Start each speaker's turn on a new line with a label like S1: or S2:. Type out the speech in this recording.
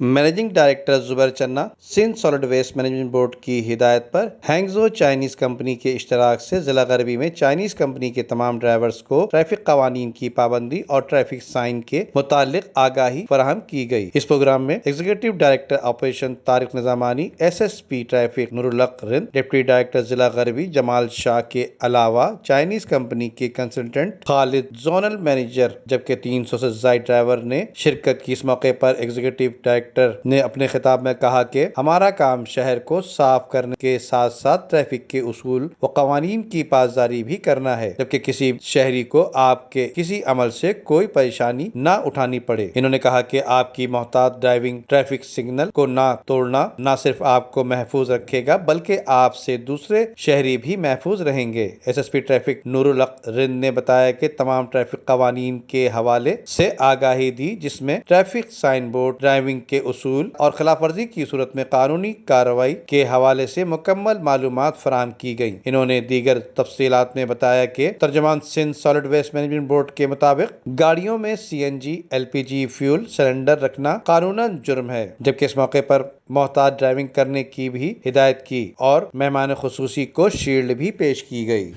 S1: Managing director Zubair Channa Sindh solid waste management board کی ہدایت پر ہینگزو Chinese company کے اشتراک سے ضلع غربی میں چائنیز کمپنی کے تمام ڈرائیورز کو ٹریفک قوانین کی پابندی اور ٹریفک سائن کے متعلق آگاہی فراہم کی گئی۔ اس پروگرام میں executive director operation Tariq Nizamani, S S P traffic Noor ul Haq Rind, deputy director ضلع غربی جمال شاہ کے علاوہ چائنیز کمپنی کے کنسلٹنٹ خالد، زونل مینیجر جبکہ 300 سے زائد ڈرائیور نے شرکت کی۔ اس موقع پر ایگزیکٹو ڈائریکٹر نے اپنے خطاب میں کہا کہ ہمارا کام شہر کو صاف کرنے کے ساتھ ساتھ ٹریفک کے اصول و قوانین کی پاسداری بھی کرنا ہے، جبکہ کسی شہری کو آپ کے کسی عمل سے کوئی پریشانی نہ اٹھانی پڑے۔ انہوں نے کہا کہ آپ کی محتاط ڈرائیونگ ٹریفک سگنل کو نہ توڑنا نہ صرف آپ کو محفوظ رکھے گا بلکہ آپ سے دوسرے شہری بھی محفوظ رہیں گے۔ S S P traffic Noor ul Haq رند نے بتایا کہ تمام ٹریفک قوانین کے حوالے سے آگاہی دی، جس میں ٹریفک سائن بورڈ، ڈرائیونگ کے اصول اور خلاف ورزی کی صورت میں قانونی کارروائی کے حوالے سے مکمل معلومات فراہم کی گئی۔ انہوں نے دیگر تفصیلات میں بتایا کہ ترجمان Sindh solid waste management board کے مطابق گاڑیوں میں C N G, L P G fuel cylinder رکھنا قانوناً جرم ہے، جبکہ اس موقع پر محتاط ڈرائیونگ کرنے کی بھی ہدایت کی اور مہمان خصوصی کو شیلڈ بھی پیش کی گئی۔